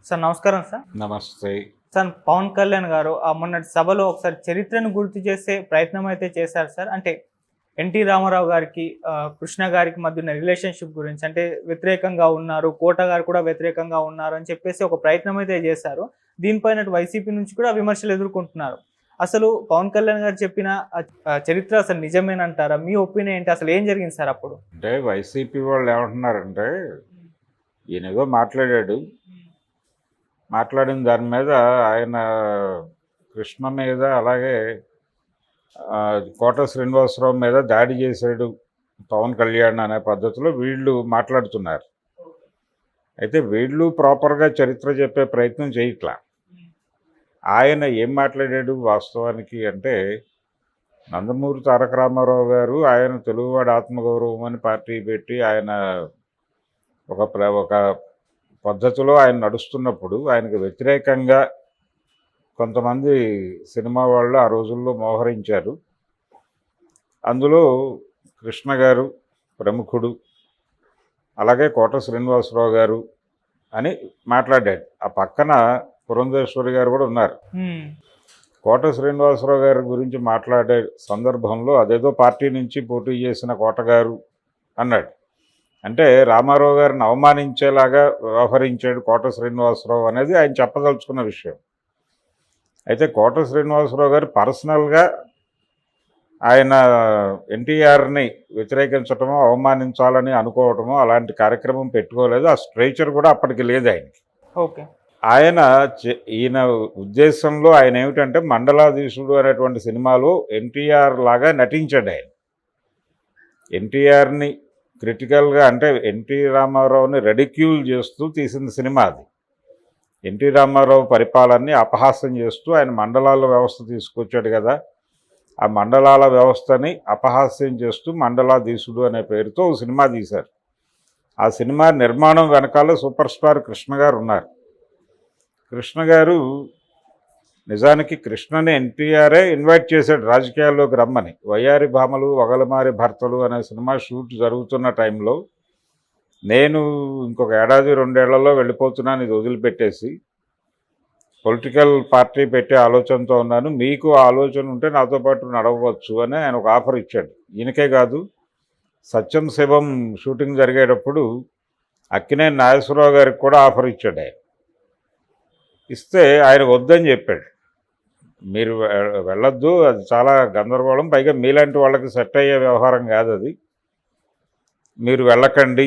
Sir నమస్కారం sir. నమస్తే. Sir Pawan Kalyan గారు మొన్నటి సభలో ఒకసారి చరిత్రను గుర్తు చేసే ప్రయత్నం అయితే చేశారు సార్. అంటే ఎన్టీ రామారావు గారికి కృష్ణ గారికి మధ్య ఉన్న రిలేషన్‌షిప్ గురించి అంటే వ్యతిరేకంగా ఉన్నారు. కోట గారు కూడా వ్యతిరేకంగా ఉన్నారు అని చెప్పేసి ఒక ప్రయత్నం అయితే చేశారు. దీనిపైన వైసీపీ నుంచి కూడా విమర్శలు ఎదుర్కొంటున్నారు. అసలు పవన్ కళ్యాణ్ గారు చెప్పిన చరిత్ర అసలు నిజమేనంటారా? మీ ఒపీనియన్ ఏంటి? అసలు ఏం జరిగింది సార్ అప్పుడు? అంటే వైసీపీ వాళ్ళు ఏమంటున్నారంటే, ఈయనేదో మాట్లాడాడు. మాట్లాడిన దాని మీద ఆయన కృష్ణ మీద అలాగే కోట శ్రీనివాసరావు మీద దాడి చేశాడు పవన్ కళ్యాణ్ అనే పద్ధతిలో వీళ్ళు మాట్లాడుతున్నారు. అయితే వీళ్ళు ప్రాపర్గా చరిత్ర చెప్పే ప్రయత్నం చేయట్లా. ఆయన ఏం మాట్లాడాడు వాస్తవానికి అంటే, నందమూరి తారక రామారావు గారు ఆయన తెలుగువాడి ఆత్మగౌరవం అని పార్టీ పెట్టి ఆయన ఒక పద్ధతిలో ఆయన నడుస్తున్నప్పుడు ఆయనకు వ్యతిరేకంగా కొంతమంది సినిమా వాళ్ళు ఆ రోజుల్లో మోహరించారు. అందులో కృష్ణ గారు ప్రముఖుడు, అలాగే కోట శ్రీనివాసరావు గారు అని మాట్లాడాడు. ఆ పక్కన పురంధేశ్వరి గారు కూడా ఉన్నారు. కోట శ్రీనివాసరావు గారి గురించి మాట్లాడే సందర్భంలో అదేదో పార్టీ నుంచి పోటీ చేసిన కోట గారు అన్నాడు. అంటే రామారావు గారిని అవమానించేలాగా వ్యవహరించాడు కోట శ్రీనివాసరావు అనేది ఆయన చెప్పదలుచుకున్న విషయం. అయితే కోట శ్రీనివాసరావు గారు పర్సనల్గా ఆయన ఎన్టీఆర్ని వ్యతిరేకించటమో అవమానించాలని అనుకోవటమో అలాంటి కార్యక్రమం పెట్టుకోలేదు. ఆ స్ట్రేచర్ కూడా అప్పటికి లేదు ఆయనకి. ఓకే. ఈయన ఉద్దేశంలో ఆయన ఏమిటంటే మండలాధీశుడు అనేటువంటి సినిమాలో ఎన్టీఆర్ లాగా నటించాడు ఆయన. ఎన్టీఆర్ని క్రిటికల్గా అంటే ఎన్టీ రామారావుని రెడిక్యూల్ చేస్తూ తీసిన సినిమా అది. ఎన్టీ రామారావు పరిపాలనని అపహాస్యం చేస్తూ ఆయన మండలాల వ్యవస్థ తీసుకొచ్చాడు కదా, ఆ మండలాల వ్యవస్థని అపహాస్యం చేస్తూ మండలాధీశుడు అనే పేరుతో సినిమా తీశారు. ఆ సినిమా నిర్మాణం వెనకాల సూపర్ స్టార్ కృష్ణ గారు ఉన్నారు. కృష్ణ గారు నిజానికి కృష్ణని ఎన్టీఆరే ఇన్వైట్ చేశాడు రాజకీయాల్లోకి రమ్మని. వయ్యారి భామలు వగలమారి భర్తలు అనే సినిమా షూట్ జరుగుతున్న టైంలో నేను ఇంకొక ఏడాది 2 ఏళ్లలో వెళ్ళిపోతున్నాను, ఇది వదిలిపెట్టేసి పొలిటికల్ పార్టీ పెట్టే ఆలోచనతో ఉన్నాను, మీకు ఆలోచన ఉంటే నాతో పాటు నడవచ్చు అని ఆయన ఒక ఆఫర్ ఇచ్చాడు. ఈయనకే కాదు, సత్యం శివం షూటింగ్ జరిగేటప్పుడు అక్కినేని నాగేశ్వరరావు గారికి కూడా ఆఫర్ ఇచ్చాడు. ఆయన ఇస్తే ఆయన వద్దని చెప్పాడు. మీరు వెళ్ళొద్దు, అది చాలా గందరగోళం, పైగా మీలాంటి వాళ్ళకి సెట్ అయ్యే వ్యవహారం కాదు అది, మీరు వెళ్ళకండి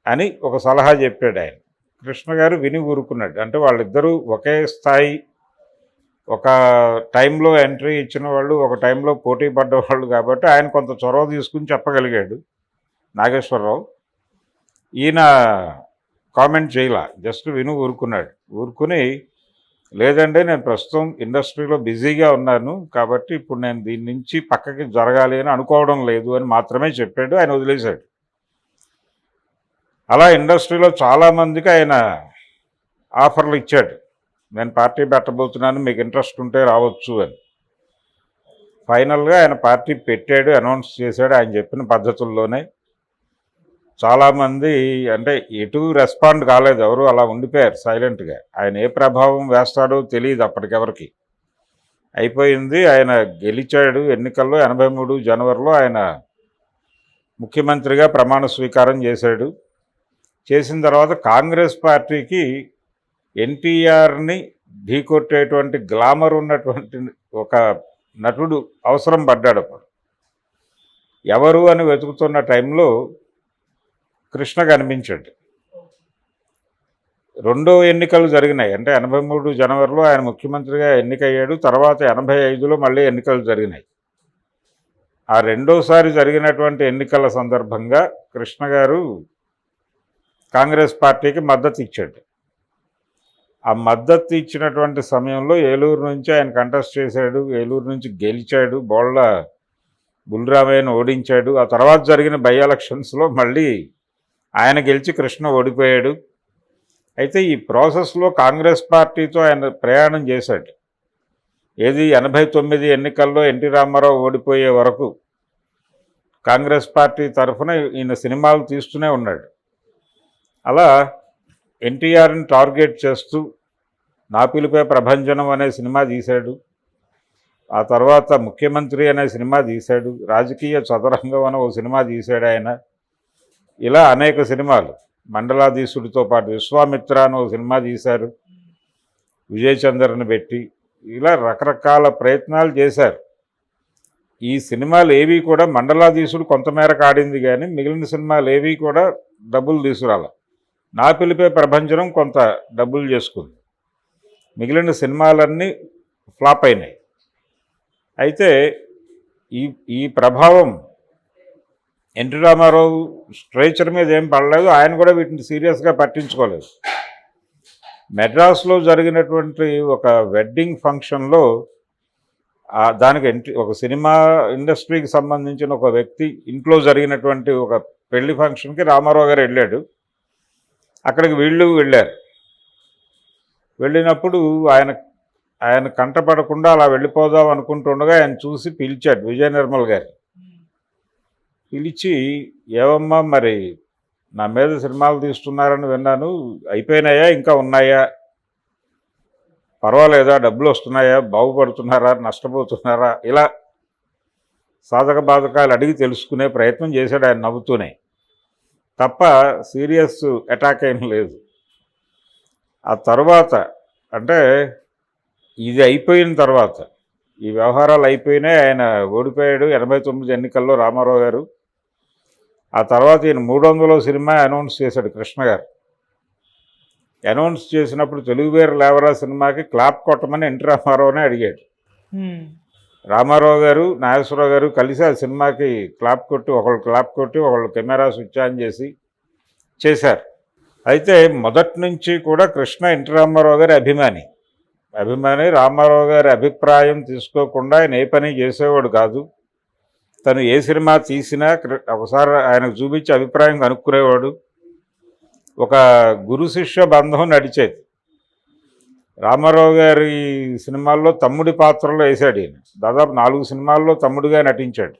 అని ఒక సలహా చెప్పాడు ఆయన. కృష్ణ గారు విని ఊరుకున్నాడు. అంటే వాళ్ళిద్దరూ ఒకే స్థాయి, ఒక టైంలో ఎంట్రీ ఇచ్చిన వాళ్ళు, ఒక టైంలో పోటీ పడ్డవాళ్ళు కాబట్టి ఆయన కొంత చొరవ తీసుకుని చెప్పగలిగాడు నాగేశ్వరరావు. ఈయన కామెంట్ చేయలా, జస్ట్ విని ఊరుకున్నాడు. ఊరుకుని లేదంటే నేను ప్రస్తుతం ఇండస్ట్రీలో బిజీగా ఉన్నాను కాబట్టి ఇప్పుడు నేను దీని నుంచి పక్కకి జరగాలి అని అనుకోవడం లేదు అని మాత్రమే చెప్పాడు. ఆయన వదిలేశాడు. అలా ఇండస్ట్రీలో చాలామందికి ఆయన ఆఫర్లు ఇచ్చాడు, నేను పార్టీ పెట్టబోతున్నాను, మీకు ఇంట్రెస్ట్ ఉంటే రావచ్చు అని. ఫైనల్గా ఆయన పార్టీ పెట్టాడు, అనౌన్స్ చేశాడు ఆయన చెప్పిన పద్ధతుల్లోనే. చాలామంది అంటే ఎటు రెస్పాండ్ కాలేదు, ఎవరు అలా ఉండిపోయారు సైలెంట్గా. ఆయన ఏ ప్రభావం వేస్తాడో తెలియదు అప్పటికెవరికి. అయిపోయింది, ఆయన గెలిచాడు ఎన్నికల్లో. 83 జనవరిలో ఆయన ముఖ్యమంత్రిగా ప్రమాణ స్వీకారం చేశాడు. చేసిన తర్వాత కాంగ్రెస్ పార్టీకి ఎన్టీఆర్ని ఢీకొట్టేటువంటి గ్లామర్ ఉన్నటువంటి ఒక నటుడు అవసరం పడ్డాడు. అప్పుడు ఎవరు అని వెతుకుతున్న టైంలో కృష్ణ కనిపించాడు. రెండో ఎన్నికలు జరిగినాయి. అంటే 83 జనవరిలో ఆయన ముఖ్యమంత్రిగా ఎన్నికయ్యాడు. తర్వాత 85లో మళ్ళీ ఎన్నికలు జరిగినాయి. ఆ రెండోసారి జరిగినటువంటి ఎన్నికల సందర్భంగా కృష్ణ గారు కాంగ్రెస్ పార్టీకి మద్దతు ఇచ్చాడు. ఆ మద్దతు ఇచ్చినటువంటి సమయంలో ఏలూరు నుంచి ఆయన కంటెస్ట్ చేశాడు, ఏలూరు నుంచి గెలిచాడు, బోళ్ళ బుల్రామయ్యను ఓడించాడు. ఆ తర్వాత జరిగిన బై ఎలక్షన్స్లో మళ్ళీ ఆయన గెలిచి కృష్ణ ఓడిపోయాడు. అయితే ఈ ప్రాసెస్లో కాంగ్రెస్ పార్టీతో ఆయన ప్రయాణం చేశాడు. ఏది 89 ఎన్నికల్లో ఎన్టీ రామారావు ఓడిపోయే వరకు కాంగ్రెస్ పార్టీ తరఫున ఈయన సినిమాలు తీస్తూనే ఉన్నాడు. అలా ఎన్టీఆర్ని టార్గెట్ చేస్తూ నా పిలుపే ప్రభంజనం అనే సినిమా తీశాడు. ఆ తర్వాత ముఖ్యమంత్రి అనే సినిమా తీశాడు. రాజకీయ చదరంగం అనే ఓ సినిమా తీశాడు ఆయన. ఇలా అనేక సినిమాలు, మండలాధీశుడితో పాటు విశ్వామిత్ర అని ఓ సినిమా తీశారు విజయ్ చంద్రని పెట్టి. ఇలా రకరకాల ప్రయత్నాలు చేశారు. ఈ సినిమాలు ఏవి కూడా మండలాధీశుడు కొంతమేరకు ఆడింది, కానీ మిగిలిన సినిమాలు ఏవి కూడా డబ్బులు తీసుకురాల. నా పిలిపే ప్రభంజనం కొంత డబ్బులు చేసుకుంది, మిగిలిన సినిమాలన్నీ ఫ్లాప్ అయినాయి. అయితే ఈ ప్రభావం ఎన్టీ రామారావు స్ట్రైచర్ మీద ఏం పడలేదు. ఆయన కూడా వీటిని సీరియస్గా పట్టించుకోలేదు. మెడ్రాస్లో జరిగినటువంటి ఒక వెడ్డింగ్ ఫంక్షన్లో దానికి ఒక సినిమా ఇండస్ట్రీకి సంబంధించిన ఒక వ్యక్తి ఇంట్లో జరిగినటువంటి ఒక పెళ్లి ఫంక్షన్కి రామారావు గారు వెళ్ళాడు. అక్కడికి వీళ్ళు వెళ్ళారు. వెళ్ళినప్పుడు ఆయన కంటపడకుండా అలా వెళ్ళిపోదాం అనుకుంటుండగా ఆయన చూసి పిలిచాడు విజయ నిర్మల్ గారు. పిలిచి, ఏవమ్మా మరి నా మీద సినిమాలు తీస్తున్నారని విన్నాను, అయిపోయినాయా ఇంకా ఉన్నాయా, పర్వాలేదా, డబ్బులు వస్తున్నాయా, బాగుపడుతున్నారా, నష్టపోతున్నారా, ఇలా సాధక బాధకాలు అడిగి తెలుసుకునే ప్రయత్నం చేశాడు ఆయన నవ్వుతూనే, తప్ప సీరియస్ అటాక్ ఏం లేదు. ఆ తర్వాత అంటే ఇది అయిపోయిన తర్వాత, ఈ వ్యవహారాలు అయిపోయినాయి, ఆయన ఓడిపోయాడు 89 ఎన్నికల్లో రామారావు గారు. ఆ తర్వాత ఈయన 300వ సినిమా అనౌన్స్ చేశాడు కృష్ణ గారు. అనౌన్స్ చేసినప్పుడు తెలుగు వేరు లేవరా సినిమాకి క్లాప్ కొట్టమని ఎన్టీ రామారావునే అడిగాడు. రామారావు గారు, నాగేశ్వరరావు గారు కలిసి ఆ సినిమాకి క్లాప్ కొట్టి, ఒకళ్ళు కెమెరా స్విచ్ ఆన్ చేసి చేశారు. అయితే మొదటి నుంచి కూడా కృష్ణ ఎన్టీ రామారావు గారి అభిమాని. రామారావు గారి అభిప్రాయం తీసుకోకుండా ఆయన ఏ పని చేసేవాడు కాదు. తను ఏ సినిమా తీసినా ఒకసారి ఆయనకు చూపించి అభిప్రాయం కనుక్కునేవాడు. ఒక గురు శిష్య బంధం నడిచేది. రామారావు గారి సినిమాల్లో తమ్ముడి పాత్రలో వేశాడు ఈయన. దాదాపు 4 సినిమాల్లో తమ్ముడిగా నటించాడు.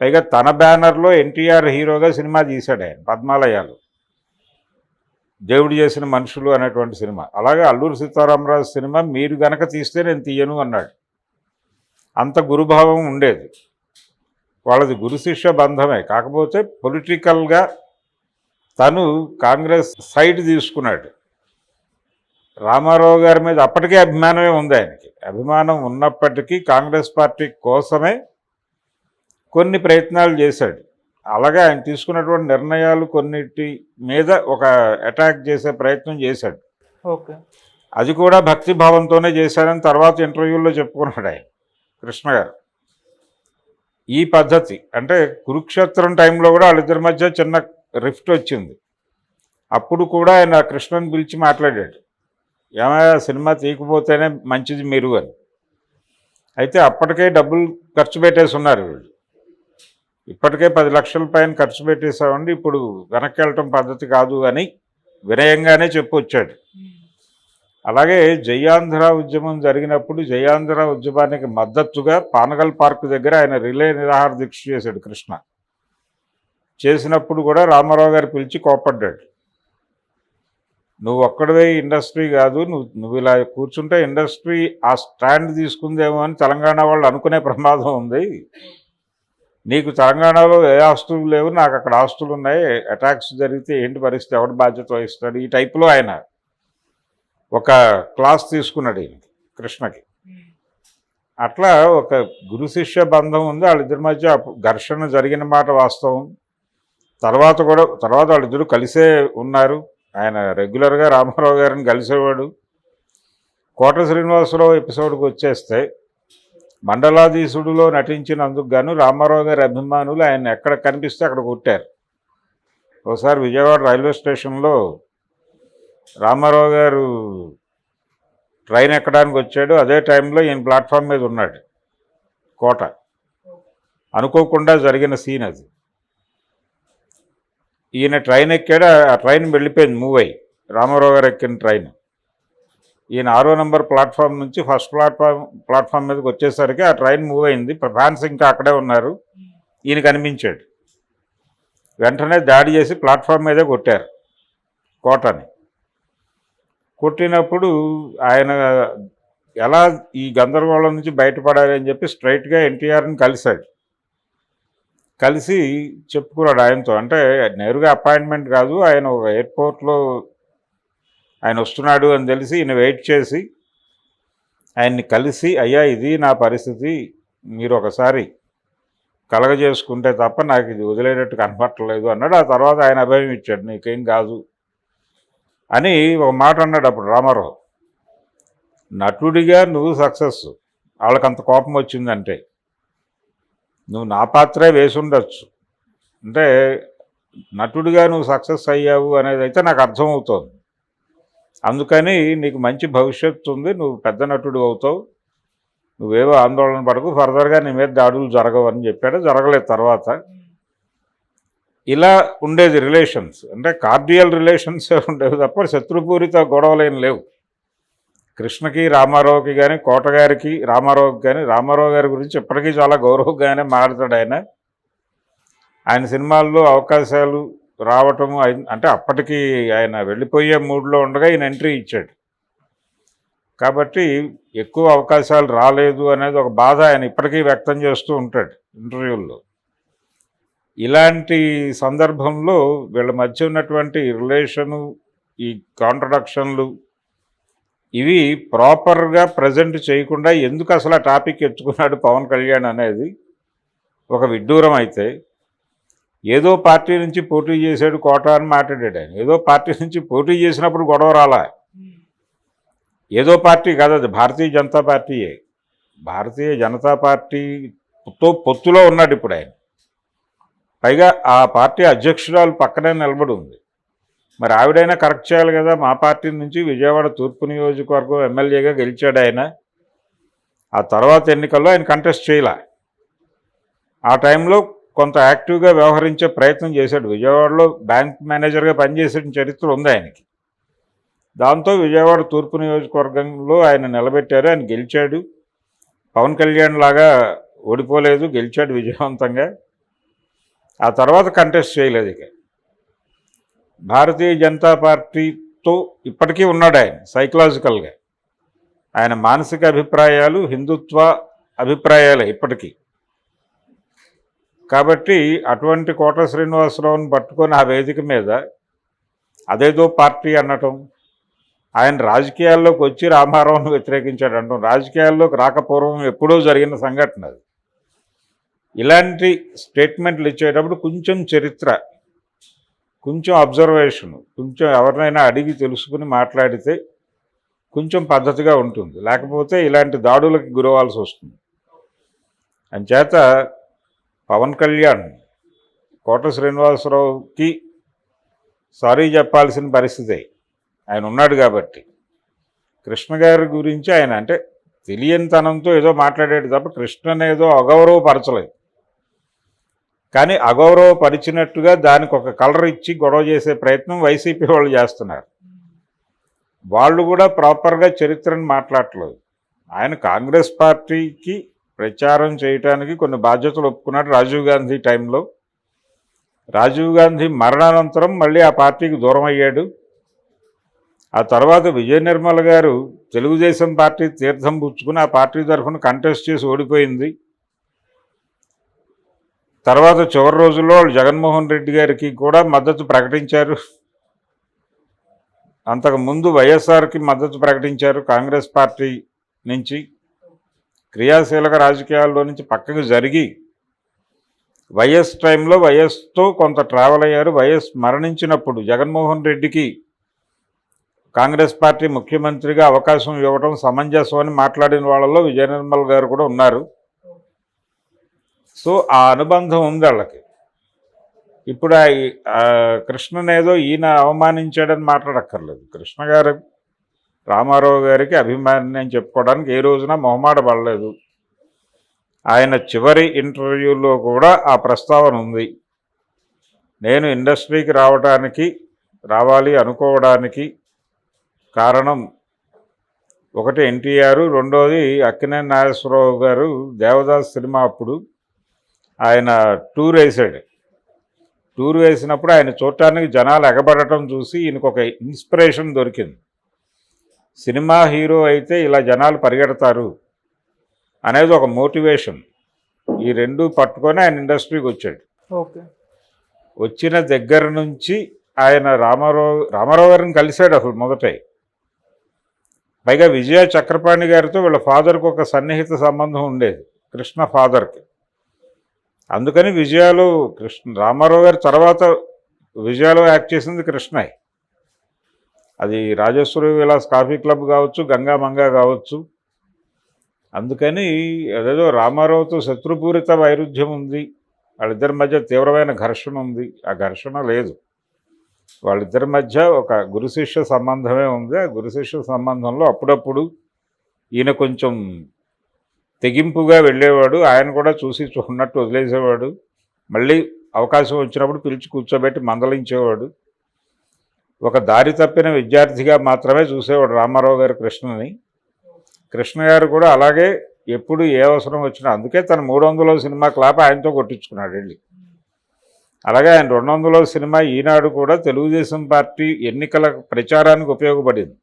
పైగా తన బ్యానర్లో ఎన్టీఆర్ హీరోగా సినిమా తీశాడు ఆయన, పద్మాలయాలు, దేవుడు చేసిన మనుషులు అనేటువంటి సినిమా. అలాగే అల్లూరి సీతారామరాజు సినిమా మీరు గనక తీస్తే నేను తీయను అన్నాడు. అంత గురుభావం ఉండేది వాళ్ళది, గురు శిష్య బంధమే. కాకపోతే పొలిటికల్గా తను కాంగ్రెస్ సైడ్ తీసుకున్నాడు. రామారావు గారి మీద అప్పటికే అభిమానమే ఉంది ఆయనకి. అభిమానం ఉన్నప్పటికీ కాంగ్రెస్ పార్టీ కోసమే కొన్ని ప్రయత్నాలు చేశాడు. అలాగే ఆయన తీసుకున్నటువంటి నిర్ణయాలు కొన్నిటి మీద ఒక అటాక్ చేసే ప్రయత్నం చేశాడు. ఓకే, అది కూడా భక్తిభావంతోనే చేశాడని తర్వాత ఇంటర్వ్యూల్లో చెప్పుకున్నాడు ఆయన కృష్ణ గారు. ఈ పద్ధతి అంటే కురుక్షేత్రం టైంలో కూడా వాళ్ళిద్దరి మధ్య చిన్న రిఫ్ట్ వచ్చింది. అప్పుడు కూడా ఆయన కృష్ణని పిలిచి మాట్లాడాడు, ఏమైనా సినిమా తీయకపోతేనే మంచిది మీరు అని. అయితే అప్పటికే డబ్బులు ఖర్చు పెట్టేసి ఉన్నారు వీళ్ళు. ఇప్పటికే 10 లక్షల పైన ఖర్చు పెట్టేసామండి, ఇప్పుడు వెనక్కి వెళ్ళటం పద్ధతి కాదు అని వినయంగానే చెప్పొచ్చాడు. అలాగే జయాంధ్ర ఉద్యమం జరిగినప్పుడు జయాంధ్ర ఉద్యమానికి మద్దతుగా పానగల్ పార్క్ దగ్గర ఆయన రిలే నిరాహార దీక్ష చేశాడు కృష్ణ. చేసినప్పుడు కూడా రామారావు గారు పిలిచి కోప్పడ్డాడు, నువ్వు ఒక్కడివే ఇండస్ట్రీ కాదు, నువ్వు ఇలా కూర్చుంటే ఇండస్ట్రీ ఆ స్టాండ్ తీసుకుందేమో అని తెలంగాణ వాళ్ళు అనుకునే ప్రమాదం ఉంది. నీకు తెలంగాణలో ఏ ఆస్తులు లేవు, నాకు అక్కడ ఆస్తులు ఉన్నాయి, అటాక్స్ జరిగితే ఏంటి పరిస్థితి, ఎవడు బాధ్యత వహిస్తాడు, ఈ టైపులో ఆయన ఒక క్లాస్ తీసుకున్నాడు ఈయనకి, కృష్ణకి. అట్లా ఒక గురు శిష్య బంధం ఉంది వాళ్ళిద్దరి మధ్య. ఘర్షణ జరిగిన మాట వాస్తవం. తర్వాత వాళ్ళిద్దరూ కలిసే ఉన్నారు. ఆయన రెగ్యులర్గా రామారావు గారిని కలిసేవాడు. కోట శ్రీనివాసరావు ఎపిసోడ్కి వచ్చేస్తే, మండలాధీశుడిలో నటించినందుకు గాను రామారావు గారి అభిమానులు ఆయన ఎక్కడ కనిపిస్తే అక్కడ కొట్టారు. ఒకసారి విజయవాడ రైల్వే స్టేషన్లో రామారావు గారు ట్రైన్ ఎక్కడానికి వచ్చాడు. అదే టైంలో ఈయన ప్లాట్ఫామ్ మీద ఉన్నాడు. కోట అనుకోకుండా జరిగిన సీన్ అది. ఈయన ట్రైన్ ఎక్కాడు, ఆ ట్రైన్ వెళ్ళిపోయింది మూవ్ అయ్యి, రామారావు గారు ఎక్కిన ట్రైన్. ఈయన 6వ నెంబర్ ప్లాట్ఫామ్ నుంచి ఫస్ట్ ప్లాట్ఫామ్ మీదకి వచ్చేసరికి ఆ ట్రైన్ మూవ్ అయింది. ఫ్యాన్స్ ఇంకా అక్కడే ఉన్నారు. ఈయన కనిపించాడు. వెంటనే దాడి చేసి ప్లాట్ఫామ్ మీదే కొట్టారు కోటని. కొట్టినప్పుడు ఆయన ఎలా ఈ గందరగోళం నుంచి బయటపడాలి అని చెప్పి స్ట్రైట్గా ఎన్టీఆర్ని కలిశాడు. కలిసి చెప్పుకున్నాడు ఆయనతో. అంటే నేరుగా అపాయింట్మెంట్ కాదు, ఆయన ఒక ఎయిర్పోర్ట్లో ఆయన వస్తున్నాడు అని తెలిసి ఈయన వెయిట్ చేసి ఆయన్ని కలిసి, అయ్యా ఇది నా పరిస్థితి, మీరు ఒకసారి కలగజేసుకుంటే తప్ప నాకు ఇది వదిలేటట్టు కనపట్టలేదు అన్నాడు. ఆ తర్వాత ఆయన అభయం ఇచ్చాడు, నీకేం కాదు అని ఒక మాట అన్నాడు అప్పుడు రామారావు. నటుడిగా నువ్వు సక్సెస్, వాళ్ళకంత కోపం వచ్చిందంటే నువ్వు నా పాత్రే వేసి ఉండొచ్చు, అంటే నటుడిగా నువ్వు సక్సెస్ అయ్యావు అనేది అయితే నాకు అర్థమవుతోంది. అందుకని నీకు మంచి భవిష్యత్తు ఉంది, నువ్వు పెద్ద నటుడు అవుతావు, నువ్వేవో ఆందోళన పడకు, ఫర్దర్గా నీ మీద దాడులు జరగవు అని చెప్పాడు. జరగలేదు తర్వాత. ఇలా ఉండేది రిలేషన్స్, అంటే కార్డియల్ రిలేషన్సే ఉండేవి తప్ప శత్రుపూరిత గొడవలేం లేవు. కృష్ణకి రామారావుకి కానీ, కోటగారికి రామారావుకి కానీ, రామారావు గారి గురించి ఇప్పటికీ చాలా గౌరవంగానే మాట్లాడతాడు ఆయన. ఆయన సినిమాల్లో అవకాశాలు రావటము అంటే అప్పటికి ఆయన వెళ్ళిపోయే మూడ్లో ఉండగా ఈయన ఎంట్రీ ఇచ్చాడు కాబట్టి ఎక్కువ అవకాశాలు రాలేదు అనేది ఒక బాధ ఆయన ఇప్పటికీ వ్యక్తం చేస్తూ ఉంటాడు ఇంటర్వ్యూల్లో. ఇలాంటి సందర్భంలో వీళ్ళ మధ్య ఉన్నటువంటి రిలేషను, ఈ కాంట్రడక్షన్లు ఇవి ప్రాపర్గా ప్రజెంట్ చేయకుండా ఎందుకు అసలు ఆ టాపిక్ ఎత్తుకున్నాడు పవన్ కళ్యాణ్ అనేది ఒక విడ్డూరం. అయితే ఏదో పార్టీ నుంచి పోటీ చేశాడు కోట అని మాట్లాడాడు ఆయన. ఏదో పార్టీ నుంచి పోటీ చేసినప్పుడు గొడవ రాలా. ఏదో పార్టీ కాదు, అది భారతీయ జనతా పార్టీయే. భారతీయ జనతా పార్టీతో పొత్తులో ఉన్నాడు ఇప్పుడు ఆయన. పైగా ఆ పార్టీ అధ్యక్షురాలు పక్కనే నిలబడి ఉంది. మరి ఆవిడైనా కరెక్ట్ చేయాలి కదా. మా పార్టీ నుంచి విజయవాడ తూర్పు నియోజకవర్గం ఎమ్మెల్యేగా గెలిచాడు ఆయన. ఆ తర్వాత ఎన్నికల్లో ఆయన కంటెస్ట్ చేయలే. ఆ టైంలో కొంత యాక్టివ్గా వ్యవహరించే ప్రయత్నం చేశాడు. విజయవాడలో బ్యాంక్ మేనేజర్గా పనిచేసిన చరిత్ర ఉంది ఆయనకి. దాంతో విజయవాడ తూర్పు నియోజకవర్గంలో ఆయన నిలబెట్టారు, ఆయన గెలిచాడు. పవన్ కళ్యాణ్ లాగా ఓడిపోలేదు, గెలిచాడు విజయవంతంగా. ఆ తర్వాత కంటెస్ట్ చేయలేదు. ఇక భారతీయ జనతా పార్టీతో ఇప్పటికీ ఉన్నాడు ఆయన సైకలాజికల్గా. ఆయన మానసిక అభిప్రాయాలు హిందుత్వ అభిప్రాయాలే ఇప్పటికీ. కాబట్టి అటువంటి కోట శ్రీనివాసరావుని పట్టుకొని ఆ వేదిక మీద అదేదో పార్టీ అనటం, ఆయన రాజకీయాల్లోకి వచ్చి రామారావును వ్యతిరేకించాడు అంటాం, రాజకీయాల్లోకి రాకపూర్వం ఎప్పుడూ జరిగిన సంఘటన అది. ఇలాంటి స్టేట్మెంట్లు ఇచ్చేటప్పుడు కొంచెం చరిత్ర, కొంచెం అబ్జర్వేషను, కొంచెం ఎవరినైనా అడిగి తెలుసుకుని మాట్లాడితే కొంచెం పద్ధతిగా ఉంటుంది. లేకపోతే ఇలాంటి దాడులకు గురవాల్సి వస్తుంది. అంచేత పవన్ కళ్యాణ్ కోట శ్రీనివాసరావుకి సారీ చెప్పాల్సిన పరిస్థితి ఆయన ఉన్నాడు కాబట్టి. కృష్ణ గారి గురించి ఆయన అంటే తెలియనితనంతో ఏదో మాట్లాడాడు తప్ప కృష్ణని ఏదో అగౌరవపరచలేదు. కానీ అగౌరవపరిచినట్టుగా దానికి ఒక కలర్ ఇచ్చి గొడవ చేసే ప్రయత్నం వైసీపీ వాళ్ళు చేస్తున్నారు. వాళ్ళు కూడా ప్రాపర్గా చరిత్రను మాట్లాడట్లేదు. ఆయన కాంగ్రెస్ పార్టీకి ప్రచారం చేయడానికి కొన్ని బాధ్యతలు ఒప్పుకున్నాడు రాజీవ్ గాంధీ టైంలో. రాజీవ్ గాంధీ మరణానంతరం మళ్ళీ ఆ పార్టీకి దూరం అయ్యాడు. ఆ తర్వాత విజయ నిర్మల గారు తెలుగుదేశం పార్టీ తీర్థం పుచ్చుకుని ఆ పార్టీ తరఫున కంటెస్ట్ చేసి ఓడిపోయింది. తర్వాత చివరి రోజుల్లో వాళ్ళు జగన్మోహన్ రెడ్డి గారికి కూడా మద్దతు ప్రకటించారు. అంతకుముందు వైఎస్ఆర్కి మద్దతు ప్రకటించారు. కాంగ్రెస్ పార్టీ నుంచి క్రియాశీలక రాజకీయాల్లో నుంచి పక్కకు జరిగి వైఎస్ టైంలో వైఎస్తో కొంత ట్రావెల్ అయ్యారు. వైఎస్ మరణించినప్పుడు జగన్మోహన్ రెడ్డికి కాంగ్రెస్ పార్టీ ముఖ్యమంత్రిగా అవకాశం ఇవ్వడం సమంజసం అని మాట్లాడిన వాళ్ళలో విజయ నిర్మల్ గారు కూడా ఉన్నారు. సో ఆ అనుబంధం ఉంది వాళ్ళకి. ఇప్పుడు కృష్ణన్ ఏదో ఈయన అవమానించాడని మాట్లాడక్కర్లేదు. కృష్ణ గారు రామారావు గారికి అభిమాని అని చెప్పుకోవడానికి ఏ రోజున మొహమాట పడలేదు. ఆయన చివరి ఇంటర్వ్యూలో కూడా ఆ ప్రస్తావన ఉంది. నేను ఇండస్ట్రీకి రావాలి అనుకోవడానికి కారణం ఒకటి ఎన్టీఆర్, రెండోది అక్కినేని నాగేశ్వరరావు గారు దేవదాస్ సినిమా అప్పుడు ఆయన టూర్ వేసాడు. టూర్ వేసినప్పుడు ఆయన చూడటానికి జనాలు ఎగబడటం చూసి ఈయనకు ఒక ఇన్స్పిరేషన్ దొరికింది. సినిమా హీరో అయితే ఇలా జనాలు పరిగెడతారు అనేది ఒక మోటివేషన్. ఈ రెండు పట్టుకొని ఆయన ఇండస్ట్రీకి వచ్చాడు. ఓకే. వచ్చిన దగ్గర నుంచి ఆయన రామారావు గారిని కలిశాడు అసలు మొదటే. పైగా విజయ చక్రపాణి గారితో వీళ్ళ ఫాదర్కి ఒక సన్నిహిత సంబంధం ఉండేది, కృష్ణ ఫాదర్కి. అందుకని విజయాలో రామారావు గారి తర్వాత విజయాలో యాక్ట్ చేసింది కృష్ణయ్. అది రాజేశ్వరి విలాస్ కాఫీ క్లబ్ కావచ్చు, గంగా మంగా కావచ్చు. అందుకని అదేదో రామారావుతో శత్రుపూరిత వైరుధ్యం ఉంది, వాళ్ళిద్దరి మధ్య తీవ్రమైన ఘర్షణ ఉంది. ఆ ఘర్షణ లేదు, వాళ్ళిద్దరి మధ్య ఒక గురు శిష్య సంబంధమే ఉంది. ఆ గురు శిష్య సంబంధంలో అప్పుడప్పుడు ఈయన కొంచెం తెగింపుగా వెళ్ళేవాడు, ఆయన కూడా చూసి చూడనట్టు వదిలేసేవాడు. మళ్ళీ అవకాశం వచ్చినప్పుడు పిలిచి కూర్చోబెట్టి మందలించేవాడు. ఒక దారి తప్పిన విద్యార్థిగా మాత్రమే చూసేవాడు రామారావు గారు కృష్ణని. కృష్ణ గారు కూడా అలాగే ఎప్పుడు ఏ అవసరం వచ్చినా, అందుకే తన 300వ సినిమా క్లాప్ ఆయనతో కొట్టించుకున్నాడు వెళ్ళి. అలాగే ఆయన 200వ సినిమా ఈనాడు కూడా తెలుగుదేశం పార్టీ ఎన్నికల ప్రచారానికి ఉపయోగపడింది.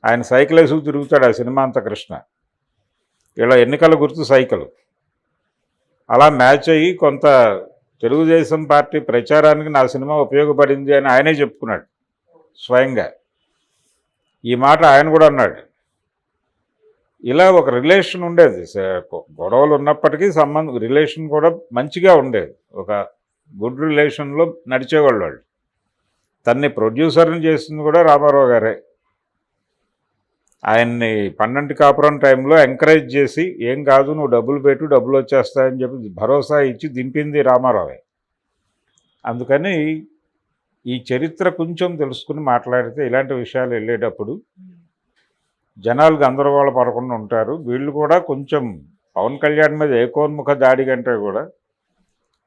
ఆయన సైకిల్ వేసుకు తిరుగుతాడు ఆ సినిమా అంతా కృష్ణ. ఇలా ఎన్నికల గుర్తు సైకిల్. అలా మ్యాచ్ అయ్యి కొంత తెలుగుదేశం పార్టీ ప్రచారానికి నా సినిమా ఉపయోగపడింది అని ఆయనే చెప్పుకున్నాడు స్వయంగా. ఈ మాట ఆయన కూడా అన్నాడు. ఇలా ఒక రిలేషన్ ఉండేది, గొడవలు ఉన్నప్పటికీ రిలేషన్ కూడా మంచిగా ఉండేది. ఒక గుడ్ రిలేషన్లో నడిచేవాళ్ళు వాళ్ళు. తన్ని ప్రొడ్యూసర్ని చేసింది కూడా రామారావు గారే. ఆయన్ని పన్నంటి కాపురం టైంలో ఎంకరేజ్ చేసి, ఏం కాదు నువ్వు డబ్బులు పెట్టు డబ్బులు వచ్చేస్తాయని చెప్పి భరోసా ఇచ్చి దింపింది రామారావే. అందుకని ఈ చరిత్ర కొంచెం తెలుసుకుని మాట్లాడితే ఇలాంటి విషయాలు వెళ్ళేటప్పుడు జనాలు గందరగోళ పడకుండా ఉంటారు. వీళ్ళు కూడా కొంచెం పవన్ కళ్యాణ్ మీద ఏకోన్ముఖ దాడి కంటే కూడా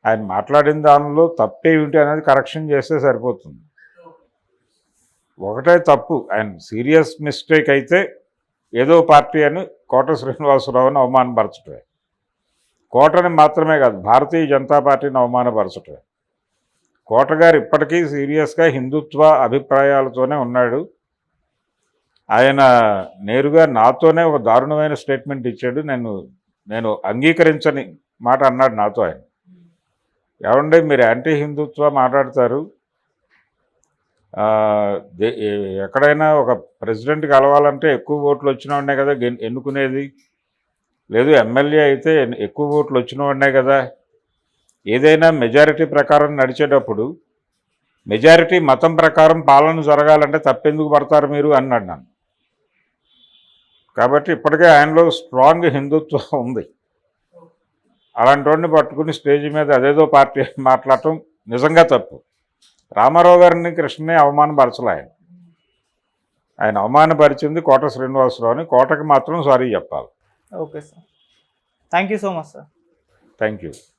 ఆయన మాట్లాడిన దానిలో తప్పేమిటి అనేది కరెక్షన్ చేస్తే సరిపోతుంది. ఒకటే తప్పు, ఆయన సీరియస్ మిస్టేక్ అయితే ఏదో పార్టీ అని కోట శ్రీనివాసరావుని అవమానపరచటమే. కోటని మాత్రమే కాదు, భారతీయ జనతా పార్టీని అవమానపరచటమే. కోట గారు ఇప్పటికీ సీరియస్గా హిందుత్వ అభిప్రాయాలతోనే ఉన్నాడు. ఆయన నేరుగా నాతోనే ఒక దారుణమైన స్టేట్మెంట్ ఇచ్చాడు. నేను అంగీకరించని మాట అన్నాడు నాతో ఆయన. ఏమంటే మీరు యాంటీ హిందుత్వ మాట్లాడతారు, ఎక్కడైనా ఒక ప్రెసిడెంట్ కలవాలంటే ఎక్కువ ఓట్లు వచ్చిన వాడినే కదా ఎన్నుకునేది, లేదు ఎమ్మెల్యే అయితే ఎక్కువ ఓట్లు వచ్చిన వాడినే కదా. ఏదైనా మెజారిటీ ప్రకారం నడిచేటప్పుడు మెజారిటీ మతం ప్రకారం పాలన జరగాలంటే తప్పెందుకు పడతారు మీరు అన్నాడు నన్ను. కాబట్టి ఇప్పటికే ఆయనలో స్ట్రాంగ్ హిందుత్వం ఉంది. అలాంటి వాడిని పట్టుకుని స్టేజ్ మీద అదేదో పార్టీ మాట్లాడటం నిజంగా తప్పు. రామారావు గారిని కృష్ణని అవమానపరచలే ఆయన అవమానపరిచింది కోట శ్రీనివాసరావుని. కోటకి మాత్రం సారీ చెప్పాలి. Okay sir, thank you so much sir. Thank you.